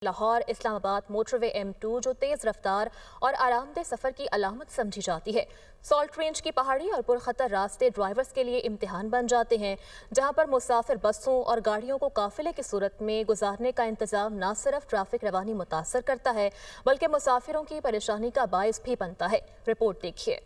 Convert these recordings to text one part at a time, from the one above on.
Lahore Islamabad motorway M2 जो तेज रफ्तार और आरामदेह सफर की अलामत समझी जाती है। सॉल्ट रेंज की पहाड़ी और पुरखतर रास्ते ड्राइवर्स के लिए इम्तिहान बन जाते हैं, जहां पर मुसाफिर बसों और गाड़ियों को काफिले की सूरत में गुजारने का इंतजाम न सिर्फ ट्रैफिक रवानी मुतासर करता है बल्कि मुसाफिरों की परेशानी का बायस भी बनता है। रिपोर्ट देखिए।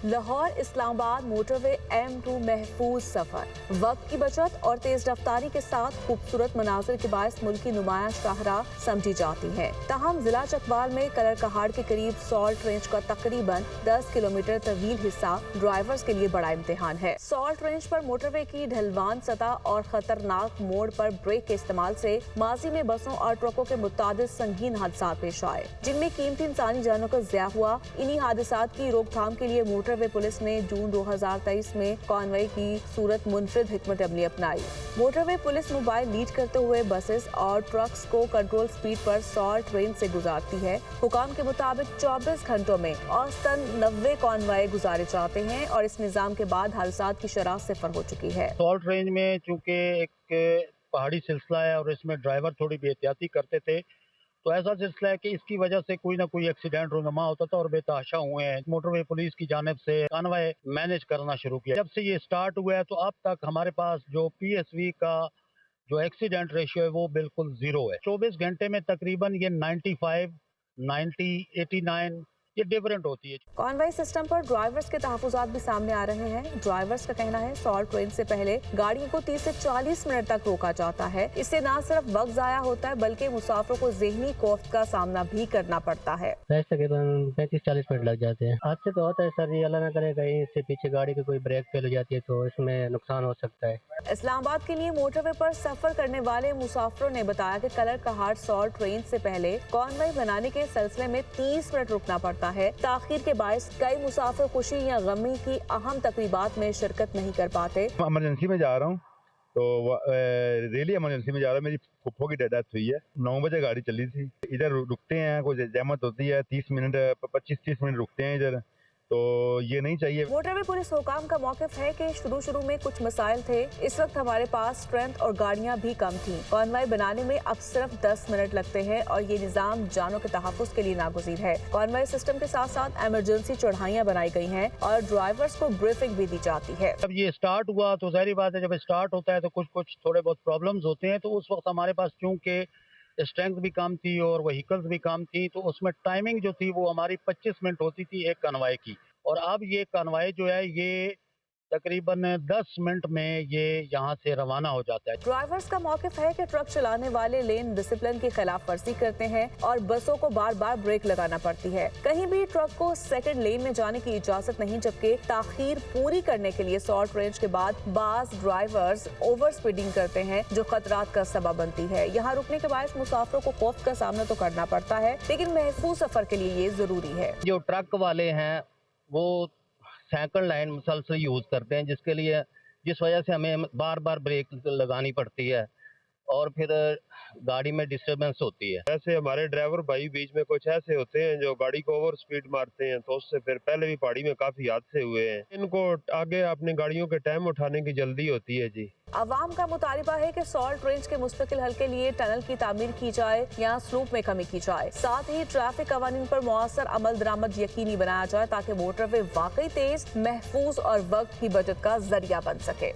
लाहौर इस्लामाबाद मोटरवे M2 महफूज सफर, वक्त की बचत और तेज रफ्तारी के साथ खूबसूरत मनाजिर के बायस मुल्क की नुमाया शाहराह समझी जाती है। ताहम जिला चकवाल में कलर कहाड़ के करीब सॉल्ट रेंज का तकरीबन 10 किलोमीटर तवील हिस्सा ड्राइवर्स के लिए बड़ा इम्तिहान है। सॉल्ट रेंज पर मोटरवे की ढलवान सतह और खतरनाक मोड़ पर ब्रेक के इस्तेमाल से माजी में बसों और ट्रकों के मुतादिद संगीन हादसा पेश आए, जिनमें कीमती इंसानी जानों का ज़िया हुआ। इन्हीं हादसात की रोकथाम के लिए मोटरवे पुलिस ने जून 2023 में कॉन्वॉय की सूरत मुनफरिद हिकमत अमली अपनाई। मोटरवे पुलिस मोबाइल लीड करते हुए बसेस और ट्रक्स को कंट्रोल स्पीड पर सॉल्ट रेंज से गुजारती है। हुकाम के मुताबिक 24 घंटों में औसतन 90 कॉन्वॉय गुजारे जाते हैं और इस निजाम के बाद हादसात की शरह सिफर हो चुकी है। सॉल्ट रेंज में चूँकि एक पहाड़ी सिलसिला है और इसमें ड्राइवर थोड़ी बेहतियाती करते थे, तो ऐसा सिलसिला है कि इसकी वजह से कोई ना कोई एक्सीडेंट रोनमा होता था और बेतहाशा हुए हैं। मोटरवे पुलिस की जानिब से कॉन्वॉय मैनेज करना शुरू किया। जब से ये स्टार्ट हुआ है तो अब तक हमारे पास जो PSV का जो एक्सीडेंट रेशियो है वो बिल्कुल जीरो है। 24 घंटे में तकरीबन ये 95, 90, 89 ये डिफरेंट होती है। कॉन्वॉय सिस्टम पर ड्राइवर्स के तहफुजात भी सामने आ रहे हैं। ड्राइवर्स का कहना है सॉल्ट रेंज से पहले गाड़ियों को 30 से 40 मिनट तक रोका जाता है। इससे न सिर्फ वक्त जाया होता है बल्कि मुसाफिरों को ज़हनी खौफ का सामना भी करना पड़ता है। तकरीबन 35-40 मिनट लग जाते हैं। हादसे तो होता है सर, ये अल्लाह ना करे कहीं इससे पीछे गाड़ी की कोई ब्रेक फेल हो जाती है तो इसमें नुकसान हो सकता है। इस्लामाबाद के लिए मोटरवे पर सफर करने वाले मुसाफिरों ने बताया कि कलर कहाड़ सॉल्ट रेंज से पहले कॉन्वॉय बनाने के सिलसिले में 30 मिनट रुकना पड़ता है। ताखीर के बायस कई मुसाफिर खुशी या गमी की अहम तकरीबात में शिरकत नहीं कर पाते। इमरजेंसी में जा रहा हूँ तो रियली इमरजेंसी में जा रहा हूँ। मेरी फुफ्फो की डेथ हुई है। 9 बजे गाड़ी चली थी। इधर रुकते हैं, कोई जहमत होती है, 30 मिनट 25-30 मिनट रुकते हैं इधर, तो ये नहीं चाहिए। मोटरवे पुलिस हुकाम का मौक़िफ़ है कि शुरू में कुछ मसाइल थे। इस वक्त हमारे पास स्ट्रेंथ और गाड़ियां भी कम थी। कॉन्वॉय बनाने में अब सिर्फ 10 मिनट लगते हैं और ये निजाम जानों के तहफ़्फ़ुज़ के लिए नागुज़ीर है। कॉन्वॉय सिस्टम के साथ साथ इमरजेंसी चढ़ाइयाँ बनाई गई हैं और ड्राइवर्स को ब्रीफिंग भी दी जाती है। जब ये स्टार्ट हुआ तो जाहिर बात है, जब स्टार्ट होता है तो कुछ थोड़े बहुत प्रॉब्लम्स होते हैं, तो उस वक्त हमारे पास चूँकि स्ट्रेंथ भी कम थी और व्हीकल्स भी कम थी, तो उसमें टाइमिंग जो थी वो हमारी 25 मिनट होती थी एक कॉन्वॉय की, और अब ये कॉन्वॉय जो है ये तकरीबन 10 मिनट में ये यहाँ से रवाना हो जाता है। ड्राइवर्स का मौक़िफ़ है कि ट्रक चलाने वाले लेन डिसिप्लिन की खिलाफ वर्जी करते हैं और बसों को बार बार ब्रेक लगाना पड़ती है। कहीं भी ट्रक को सेकंड लेन में जाने की इजाजत नहीं, जबकि ताखीर पूरी करने के लिए सॉल्ट रेंज के बाद बाज ड्राइवर्स ओवर स्पीडिंग करते हैं जो खतरात का सबब बनती है। यहाँ रुकने के बाद मुसाफिरों को खौफ का सामना तो करना पड़ता है, लेकिन महफूज सफर के लिए ये जरूरी है। जो ट्रक वाले हैं वो सेकंड लाइन मुसलसल यूज़ करते हैं, जिस वजह से हमें बार बार ब्रेक लगानी पड़ती है और फिर गाड़ी में डिस्टर्बेंस होती है। ऐसे हमारे ड्राइवर भाई बीच में कुछ ऐसे होते हैं जो गाड़ी को ओवर स्पीड मारते हैं, तो उससे फिर पहले भी पहाड़ी में काफी हादसे हुए हैं। इनको आगे अपनी गाड़ियों के टाइम उठाने की जल्दी होती है जी। अवाम का मुतालिबा है कि सॉल्ट रेंज के मुस्तकिल हल के लिए टनल की तामीर की जाए या स्लूप में कमी की जाए। साथ ही ट्रैफिक कवानीन पर मुअस्सर अमल दरामद यकीनी बनाया जाए ताकि मोटरवे वाकई तेज, महफूज और वक्त की बचत का जरिया बन सके।